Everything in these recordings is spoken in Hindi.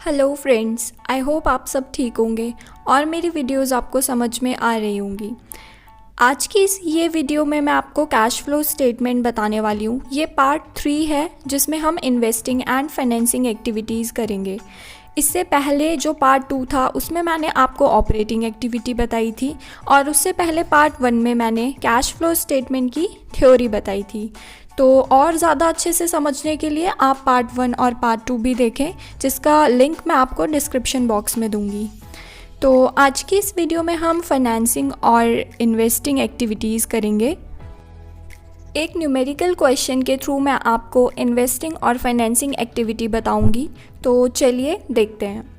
हेलो फ्रेंड्स, आई होप आप सब ठीक होंगे और मेरी वीडियोस आपको समझ में आ रही होंगी। आज की ये वीडियो में मैं आपको कैश फ्लो स्टेटमेंट बताने वाली हूँ। ये पार्ट 3 है जिसमें हम इन्वेस्टिंग एंड फाइनेंसिंग एक्टिविटीज़ करेंगे। इससे पहले जो पार्ट 2 था उसमें मैंने आपको ऑपरेटिंग एक्टिविटी बताई थी और उससे पहले पार्ट 1 में मैंने कैश फ्लो स्टेटमेंट की थ्योरी बताई थी। तो और ज़्यादा अच्छे से समझने के लिए आप पार्ट 1 और पार्ट 2 भी देखें, जिसका लिंक मैं आपको डिस्क्रिप्शन बॉक्स में दूंगी। तो आज की इस वीडियो में हम फाइनेंसिंग और इन्वेस्टिंग एक्टिविटीज़ करेंगे। एक न्यूमेरिकल क्वेश्चन के थ्रू मैं आपको इन्वेस्टिंग और फाइनेंसिंग एक्टिविटी बताऊंगी। तो चलिए देखते हैं।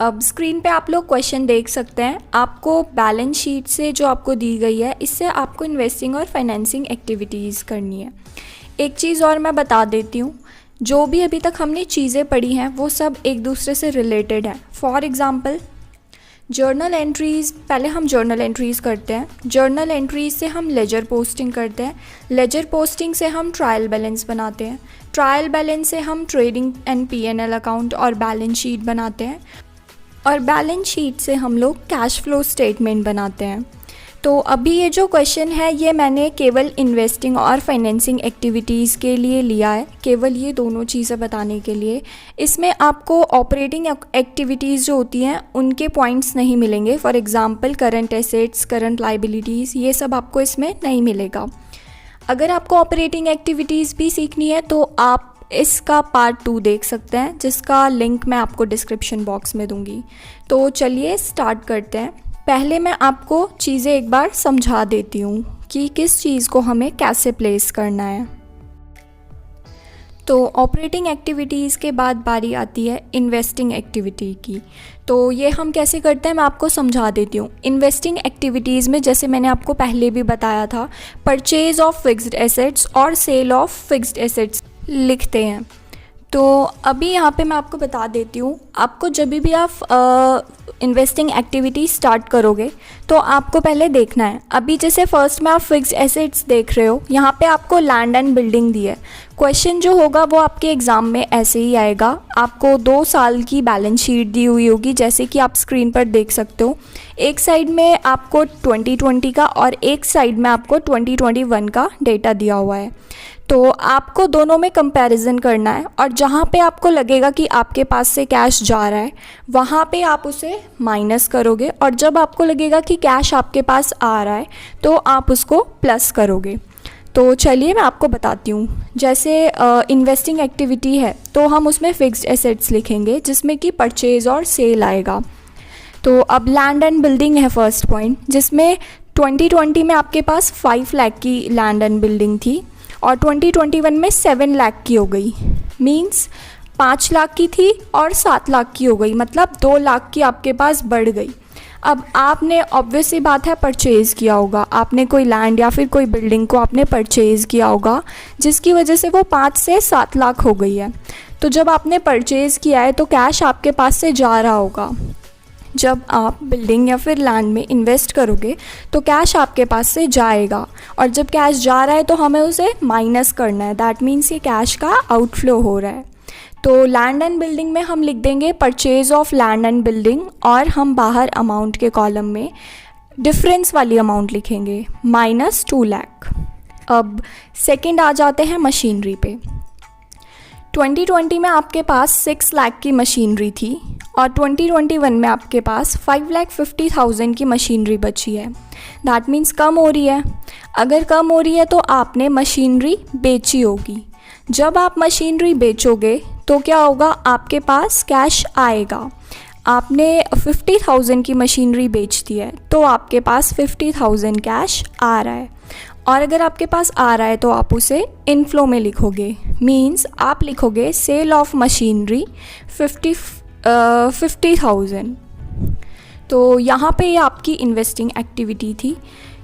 अब स्क्रीन पे आप लोग क्वेश्चन देख सकते हैं। आपको बैलेंस शीट से जो आपको दी गई है, इससे आपको इन्वेस्टिंग और फाइनेंसिंग एक्टिविटीज़ करनी है। एक चीज़ और मैं बता देती हूँ, जो भी अभी तक हमने चीज़ें पढ़ी हैं वो सब एक दूसरे से रिलेटेड है। फॉर एग्ज़ाम्पल जर्नल एंट्रीज़, पहले हम जर्नल एंट्रीज़ करते हैं। जर्नल एंट्रीज़ से हम लेजर पोस्टिंग करते हैं। लेजर पोस्टिंग से हम ट्रायल बैलेंस बनाते हैं। ट्रायल बैलेंस से हम ट्रेडिंग एंड P&L अकाउंट और बैलेंस शीट बनाते हैं। और बैलेंस शीट से हम लोग कैश फ्लो स्टेटमेंट बनाते हैं। तो अभी ये जो क्वेश्चन है ये मैंने केवल इन्वेस्टिंग और फाइनेंसिंग एक्टिविटीज़ के लिए लिया है, केवल ये दोनों चीज़ें बताने के लिए। इसमें आपको ऑपरेटिंग एक्टिविटीज़ जो होती हैं उनके पॉइंट्स नहीं मिलेंगे। For example current assets, current liabilities, ये सब आपको इसमें नहीं मिलेगा। अगर आपको ऑपरेटिंग एक्टिविटीज़ भी सीखनी है तो आप इसका पार्ट 2 देख सकते हैं, जिसका लिंक मैं आपको डिस्क्रिप्शन बॉक्स में दूंगी। तो चलिए स्टार्ट करते हैं। पहले मैं आपको चीज़ें एक बार समझा देती हूँ कि किस चीज़ को हमें कैसे प्लेस करना है। तो ऑपरेटिंग एक्टिविटीज़ के बाद बारी आती है इन्वेस्टिंग एक्टिविटी की। तो ये हम कैसे करते हैं मैं आपको समझा देती हूँ। इन्वेस्टिंग एक्टिविटीज़ में जैसे मैंने आपको पहले भी बताया था, परचेज ऑफ फिक्स्ड एसेट्स और सेल ऑफ फिक्स्ड एसेट्स लिखते हैं। तो अभी यहाँ पे मैं आपको बता देती हूँ, आपको जब भी आप इन्वेस्टिंग एक्टिविटी स्टार्ट करोगे तो आपको पहले देखना है। अभी जैसे फर्स्ट में आप फिक्स्ड एसेट्स देख रहे हो, यहाँ पे आपको लैंड एंड बिल्डिंग दी है। क्वेश्चन जो होगा वो आपके एग्ज़ाम में ऐसे ही आएगा। आपको 2 साल की बैलेंस शीट दी हुई होगी, जैसे कि आप स्क्रीन पर देख सकते हो। एक साइड में आपको 2020 का और एक साइड में आपको 2021 का डेटा दिया हुआ है। तो आपको दोनों में कंपैरिजन करना है और जहाँ पे आपको लगेगा कि आपके पास से कैश जा रहा है वहाँ पे आप उसे माइनस करोगे, और जब आपको लगेगा कि कैश आपके पास आ रहा है तो आप उसको प्लस करोगे। तो चलिए मैं आपको बताती हूँ। जैसे इन्वेस्टिंग एक्टिविटी है तो हम उसमें फिक्स्ड एसेट्स लिखेंगे, जिसमें कि परचेज और सेल आएगा। तो अब लैंड एंड बिल्डिंग है फर्स्ट पॉइंट, जिसमें 2020 में आपके पास 5 लाख की लैंड एंड बिल्डिंग थी और 2021 में 7 लाख की हो गई। मींस 5 लाख की थी और 7 लाख की हो गई, मतलब 2 लाख की आपके पास बढ़ गई। अब आपने ऑब्वियस सी बात है परचेज़ किया होगा, आपने कोई लैंड या फिर कोई बिल्डिंग को आपने परचेज़ किया होगा, जिसकी वजह से वो 5 से 7 लाख हो गई है। तो जब आपने परचेज़ किया है तो कैश आपके पास से जा रहा होगा। जब आप बिल्डिंग या फिर लैंड में इन्वेस्ट करोगे तो कैश आपके पास से जाएगा, और जब कैश जा रहा है तो हमें उसे माइनस करना है। दैट मीन्स ये कैश का आउटफ्लो हो रहा है। तो लैंड एंड बिल्डिंग में हम लिख देंगे purchase of land and building, और हम बाहर अमाउंट के कॉलम में डिफरेंस वाली अमाउंट लिखेंगे -2 लाख। अब सेकंड आ जाते हैं मशीनरी पे। 2020 में आपके पास 6 लाख की मशीनरी थी और 2021 में आपके पास 5,50,000 की मशीनरी बची है। दैट मीन्स कम हो रही है। अगर कम हो रही है तो आपने मशीनरी बेची होगी। जब आप मशीनरी बेचोगे तो क्या होगा, आपके पास कैश आएगा। आपने 50,000 की मशीनरी बेच दी है तो आपके पास 50,000 कैश आ रहा है, और अगर आपके पास आ रहा है तो आप उसे इनफ्लो में लिखोगे। मीन्स आप लिखोगे सेल ऑफ मशीनरी 50,000। तो यहाँ पे ये आपकी इन्वेस्टिंग एक्टिविटी थी।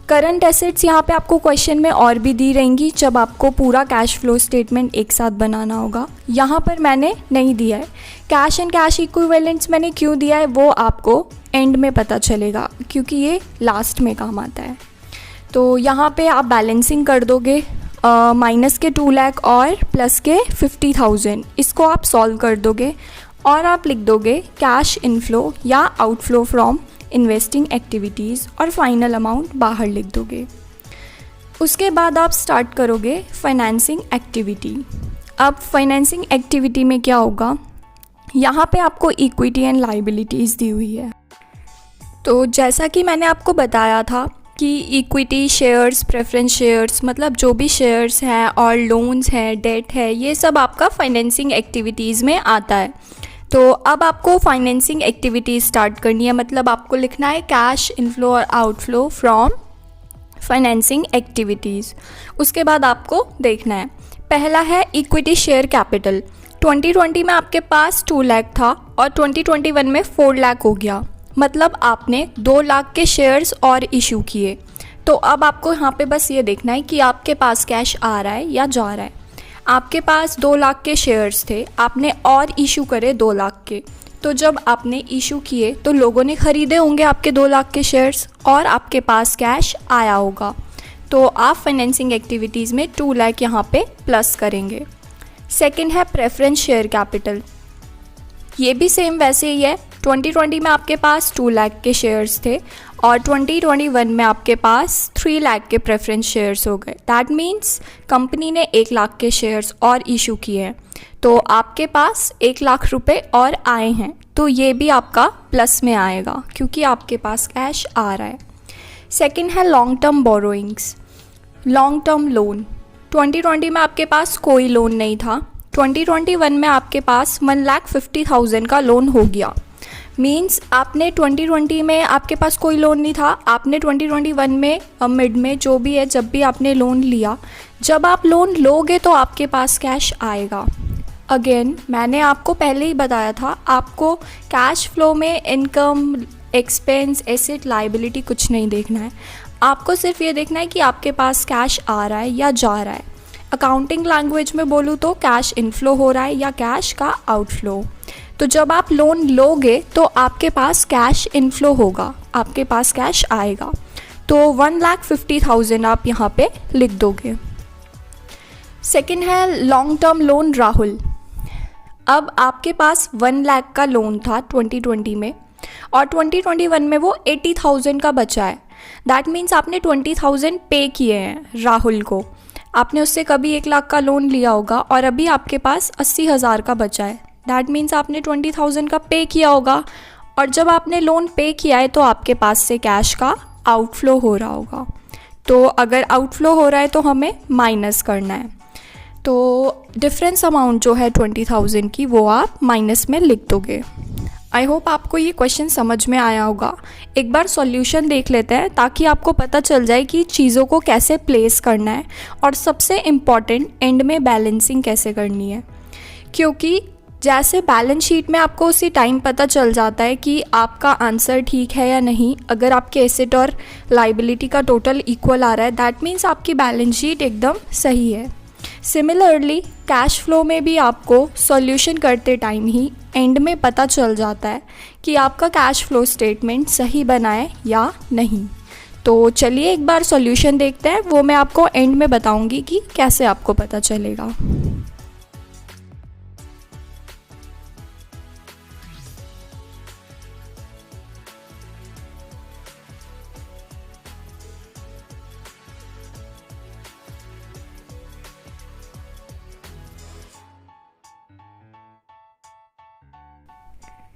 करंट एसेट्स यहाँ पे आपको क्वेश्चन में और भी दी रहेंगी जब आपको पूरा कैश फ्लो स्टेटमेंट एक साथ बनाना होगा। यहाँ पर मैंने नहीं दिया है। कैश एंड कैश इक्विवेलेंट्स मैंने क्यों दिया है वो आपको एंड में पता चलेगा, क्योंकि ये लास्ट में काम आता है। तो यहाँ पे आप बैलेंसिंग कर दोगे, माइनस के 2 लाख और प्लस के 50,000, इसको आप सॉल्व कर दोगे और आप लिख दोगे कैश इनफ्लो या आउटफ्लो फ्रॉम इन्वेस्टिंग एक्टिविटीज़ और फाइनल अमाउंट बाहर लिख दोगे। उसके बाद आप स्टार्ट करोगे फाइनेंसिंग एक्टिविटी। अब फाइनेंसिंग एक्टिविटी में क्या होगा, यहाँ पे आपको इक्विटी एंड लाइबिलिटीज़ दी हुई है। तो जैसा कि मैंने आपको बताया था कि इक्विटी शेयर्स, प्रेफरेंस शेयर्स, मतलब जो भी शेयर्स हैं और लोन्स हैं, डेट है, ये सब आपका फाइनेंसिंग एक्टिविटीज़ में आता है। तो अब आपको फाइनेंसिंग एक्टिविटीज़ स्टार्ट करनी है, मतलब आपको लिखना है कैश इनफ्लो और आउटफ्लो फ्रॉम फाइनेंसिंग एक्टिविटीज़। उसके बाद आपको देखना है, पहला है इक्विटी शेयर कैपिटल। 2020 में आपके पास 2 लाख था और 2021 में 4 लाख हो गया, मतलब आपने 2 लाख के शेयर्स और इशू किए। तो अब आपको यहाँ पे बस ये देखना है कि आपके पास कैश आ रहा है या जा रहा है। आपके पास 2 लाख के शेयर्स थे, आपने और इशू करे 2 लाख के। तो जब आपने इशू किए तो लोगों ने ख़रीदे होंगे आपके 2 लाख के शेयर्स और आपके पास कैश आया होगा। तो आप फाइनेंसिंग एक्टिविटीज़ में 2 लाख यहाँ पे प्लस करेंगे। सेकंड है प्रेफरेंस शेयर कैपिटल। ये भी सेम वैसे ही है। 2020 में आपके पास 2 लाख के शेयर्स थे और 2021 में आपके पास 3 लाख के प्रेफरेंस शेयर्स हो गए। दैट मीन्स कंपनी ने 1 लाख के शेयर्स और इशू किए हैं, तो आपके पास 1 लाख रुपए और आए हैं। तो ये भी आपका प्लस में आएगा क्योंकि आपके पास कैश आ रहा है। सेकंड है long term borrowings, long term loan. 2020 में आपके पास कोई लोन नहीं था, 2021 में आपके पास 1,50,000 का लोन हो गया। मीन्स आपने 2020 में आपके पास कोई लोन नहीं था, आपने 2021 में मिड में जो भी है, जब भी आपने लोन लिया, जब आप लोन लोगे तो आपके पास कैश आएगा। अगेन मैंने आपको पहले ही बताया था, आपको कैश फ्लो में इनकम, एक्सपेंस, एसेट, लाइबिलिटी कुछ नहीं देखना है। आपको सिर्फ ये देखना है कि आपके पास कैश आ रहा है या जा रहा है। अकाउंटिंग लैंग्वेज में बोलूँ तो कैश इनफ्लो हो रहा है या कैश का आउटफ्लो। तो जब आप लोन लोगे तो आपके पास कैश इनफ्लो होगा, आपके पास कैश आएगा। तो 1,50,000 आप यहाँ पे लिख दोगे। सेकंड है लॉन्ग टर्म लोन राहुल। अब आपके पास 1 लाख का लोन था 2020 में और 2021 में वो 80,000 का बचा है। दैट मीन्स आपने 20,000 पे किए हैं राहुल को। आपने उससे कभी 1 लाख का लोन लिया होगा और अभी आपके पास 80,000 का बचा है। दैट मीन्स आपने 20,000 का पे किया होगा और जब आपने लोन पे किया है तो आपके पास से कैश का आउटफ्लो हो रहा होगा। तो अगर आउटफ्लो हो रहा है तो हमें माइनस करना है। तो डिफरेंस अमाउंट जो है 20,000 की, वो आप माइनस में लिख दोगे। आई होप आपको ये क्वेश्चन समझ में आया होगा। एक बार सॉल्यूशन देख लेते हैं ताकि आपको पता चल जाए कि चीज़ों को कैसे प्लेस करना है और सबसे इम्पॉर्टेंट एंड में बैलेंसिंग कैसे करनी है। क्योंकि जैसे बैलेंस शीट में आपको उसी टाइम पता चल जाता है कि आपका आंसर ठीक है या नहीं। अगर आपके एसेट और लाइबिलिटी का टोटल इक्वल आ रहा है, दैट मीन्स आपकी बैलेंस शीट एकदम सही है। सिमिलरली कैश फ्लो में भी आपको सॉल्यूशन करते टाइम ही एंड में पता चल जाता है कि आपका कैश फ्लो स्टेटमेंट सही बना है या नहीं। तो चलिए एक बार सॉल्यूशन देखते हैं, वो मैं आपको एंड में बताऊंगी कि कैसे आपको पता चलेगा।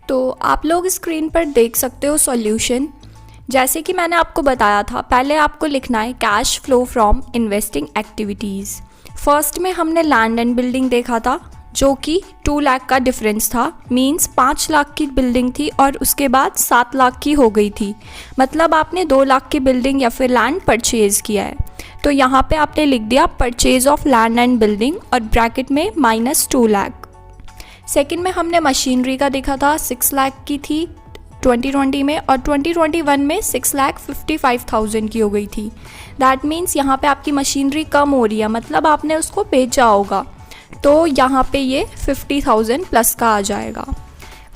तो आप लोग स्क्रीन पर देख सकते हो सॉल्यूशन। जैसे कि मैंने आपको बताया था, पहले आपको लिखना है cash flow from investing activities. First में हमने लैंड एंड बिल्डिंग देखा था जो कि 2 लाख का डिफरेंस था। मींस 5 लाख की बिल्डिंग थी और उसके बाद 7 लाख की हो गई थी, मतलब आपने 2 लाख की बिल्डिंग या फिर लैंड परचेज़ किया है। तो यहाँ पे आपने लिख दिया purchase of land and building और ब्रैकेट में -2 लाख। सेकंड में हमने मशीनरी का देखा था, 6 लाख की थी 2020 में और 2021 में 6,55,000 की हो गई थी। दैट मीन्स यहाँ पे आपकी मशीनरी कम हो रही है, मतलब आपने उसको बेचा होगा, तो यहाँ पे ये 50,000 प्लस का आ जाएगा।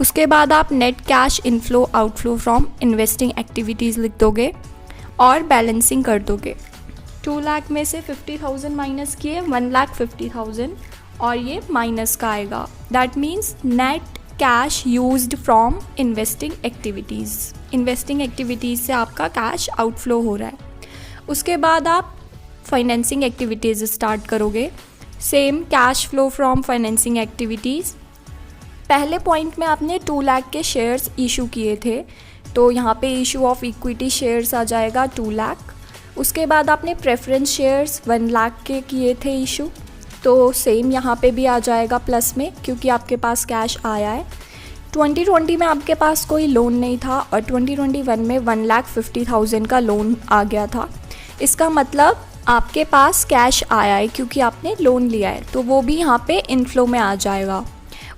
उसके बाद आप net cash inflow outflow from investing activities लिख दोगे और बैलेंसिंग कर दोगे। 2 लाख में से 50,000 माइनस किए 1,50,000 और ये माइनस का आएगा। That means net cash used from investing activities. Investing activities से आपका कैश आउटफ्लो हो रहा है। उसके बाद आप फाइनेंसिंग एक्टिविटीज़ स्टार्ट करोगे। Same cash flow from financing activities. पहले पॉइंट में आपने 2 लाख के शेयर्स इशू किए थे, तो यहाँ पे इशू ऑफ इक्विटी शेयर्स आ जाएगा 2 लाख। उसके बाद आपने प्रेफरेंस शेयर्स 1 लाख के किए थे इशू, तो सेम यहाँ पे भी आ जाएगा प्लस में, क्योंकि आपके पास कैश आया है। 2020 में आपके पास कोई लोन नहीं था और 2021 में 1,50,000 का लोन आ गया था। इसका मतलब आपके पास कैश आया है क्योंकि आपने लोन लिया है, तो वो भी यहाँ पे इनफ्लो में आ जाएगा।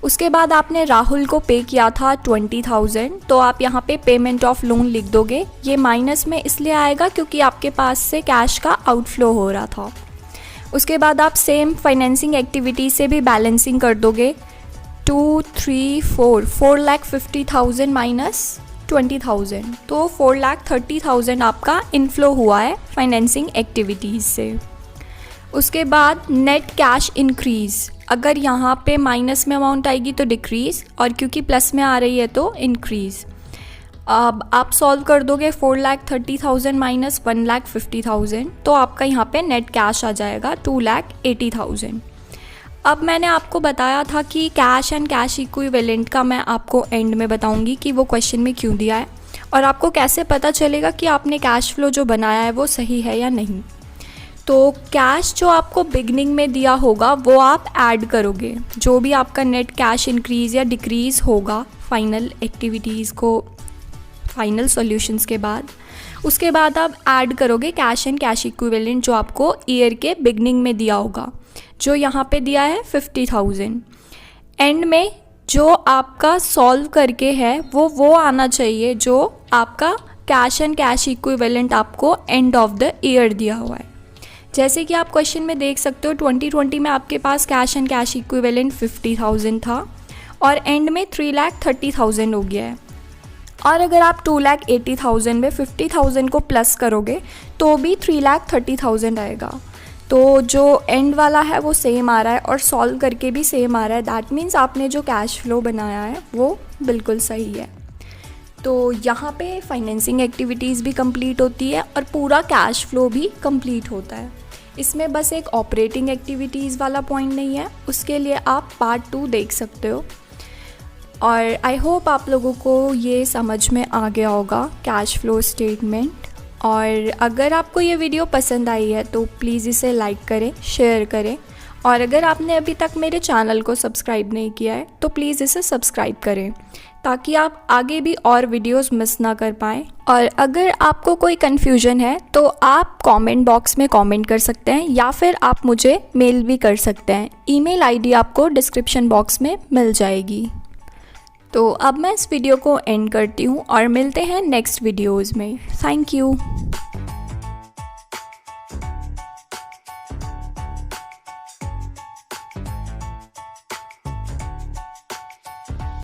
उसके बाद आपने राहुल को पे किया था 20,000, तो आप यहाँ पे पेमेंट ऑफ लोन लिख दोगे। ये माइनस में इसलिए आएगा क्योंकि आपके पास से कैश का आउटफ्लो हो रहा था। उसके बाद आप सेम फाइनेंसिंग एक्टिविटी से भी बैलेंसिंग कर दोगे। 2, 3, 4,50,000 माइनस 20,000, तो 4,30,000 आपका इनफ्लो हुआ है फाइनेंसिंग एक्टिविटीज़ से। उसके बाद नेट कैश इंक्रीज़, अगर यहाँ पे माइनस में अमाउंट आएगी तो डिक्रीज़, और क्योंकि प्लस में आ रही है तो इंक्रीज़। अब आप सॉल्व कर दोगे 4,30,000 माइनस 1,50,000, तो आपका यहाँ पे नेट कैश आ जाएगा 2,80,000। अब मैंने आपको बताया था कि कैश एंड कैश इक्विवेलेंट का मैं आपको एंड में बताऊंगी कि वो क्वेश्चन में क्यों दिया है और आपको कैसे पता चलेगा कि आपने कैश फ्लो जो बनाया है वो सही है या नहीं। तो कैश जो आपको बिगनिंग में दिया होगा वो आप ऐड करोगे, जो भी आपका नेट कैश इंक्रीज़ या डिक्रीज़ होगा फाइनल एक्टिविटीज़ को, फाइनल सॉल्यूशंस के बाद। उसके बाद आप ऐड करोगे कैश एंड कैश इक्विवेलेंट जो आपको ईयर के बिगनिंग में दिया होगा, जो यहाँ पे दिया है 50,000। एंड में जो आपका सॉल्व करके है वो आना चाहिए जो आपका कैश एंड कैश इक्विवेलेंट आपको एंड ऑफ द ईयर दिया हुआ है। जैसे कि आप क्वेश्चन में देख सकते हो 2020 में आपके पास कैश एंड कैश इक्विवेलेंट 50,000 था और एंड में 3,30,000 हो गया है। और अगर आप 2,80,000 में 50,000 को प्लस करोगे तो भी 3,30,000 आएगा। तो जो एंड वाला है वो सेम आ रहा है और सॉल्व करके भी सेम आ रहा है। दैट मीन्स आपने जो कैश फ्लो बनाया है वो बिल्कुल सही है। तो यहाँ पे फाइनेंसिंग एक्टिविटीज़ भी कंप्लीट होती है और पूरा कैश फ्लो भी कंप्लीट होता है। इसमें बस एक ऑपरेटिंग एक्टिविटीज़ वाला पॉइंट नहीं है, उसके लिए आप पार्ट 2 देख सकते हो। और आई होप आप लोगों को ये समझ में आ गया होगा कैश फ्लो स्टेटमेंट। और अगर आपको ये वीडियो पसंद आई है तो प्लीज़ इसे लाइक करें, शेयर करें, और अगर आपने अभी तक मेरे चैनल को सब्सक्राइब नहीं किया है तो प्लीज़ इसे सब्सक्राइब करें ताकि आप आगे भी और वीडियोस मिस ना कर पाएँ। और अगर आपको कोई कन्फ्यूजन है तो आप कमेंट बॉक्स में कमेंट कर सकते हैं या फिर आप मुझे मेल भी कर सकते हैं। ईमेल आईडी आपको डिस्क्रिप्शन बॉक्स में मिल जाएगी। तो अब मैं इस वीडियो को एंड करती हूँ और मिलते हैं नेक्स्ट वीडियोज़ में। Thank you.